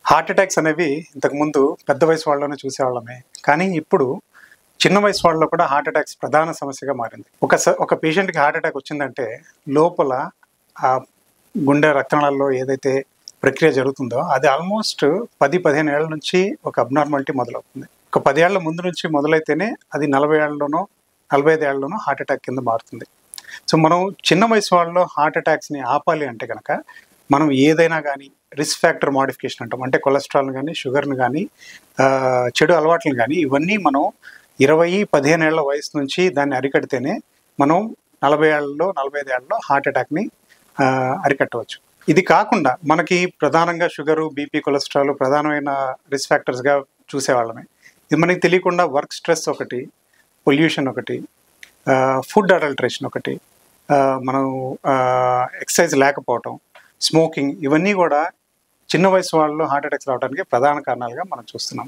Heart attacks అనేవి ఇంతకుముందు పెద్ద వయసు వాళ్ళలోనే చూసేవాళ్ళమే. కానీ ఇప్పుడు చిన్న వయసు వాళ్ళలో కూడా హార్ట్ అటాక్స్ ప్రధాన సమస్యగా మారింది. ఒక పేషెంట్‌కి హార్ట్ అటాక్ వచ్చిందంటే లోపల ఆ గుండె రక్తనాళాల్లో ఏదైతే ప్రక్రియ జరుగుతుందో అది ఆల్మోస్ట్ 10, 15 ఏళ్ల నుంచి ఒక అబ్నార్మాలిటీ మొదలవుతుంది. ఒక 10 ఏళ్ల ముందు నుంచి మొదలైతేనే అది 40 ఏళ్లలోనో, 45 ఏళ్లలోనో హార్ట్ అటాక్ కింద మారుతుంది. సో, మనం చిన్న వయసు వాళ్ళలో హార్ట్ అటాక్స్‌ని ఆపాలి అంటే గనక మనం ఏదైనా గానీ రిస్క్ ఫ్యాక్టర్ మోడిఫికేషన్ అంటాం. అంటే కొలెస్ట్రాల్‌ని గానీ, షుగర్‌ని గానీ, చెడు అలవాట్లను గానీ ఇవన్నీ మనం 20, 15 ఏళ్ల వయసు నుంచి దాన్ని అరికడితేనే మనం 40 ఏళ్లలో, 45 ఏళ్లలో హార్ట్ అటాక్‌ని అరికట్టవచ్చు. ఇది కాకుండా మనకి ప్రధానంగా షుగరు, బీపీ, కొలెస్ట్రాల్ ప్రధానమైన రిస్క్ ఫ్యాక్టర్స్‌గా చూసేవాళ్ళమే. ఇది మనకి తెలియకుండా వర్క్ స్ట్రెస్ ఒకటి, పొల్యూషన్ ఒకటి, ఫుడ్ అడల్టరేషన్ ఒకటి, మనం ఎక్సర్సైజ్ లేకపోవటం, స్మోకింగ్ ఇవన్నీ కూడా చిన్న వయసు వాళ్ళలో హార్ట్ అటాక్స్ రావడానికి ప్రధాన కారణాలుగా మనం చూస్తున్నాం.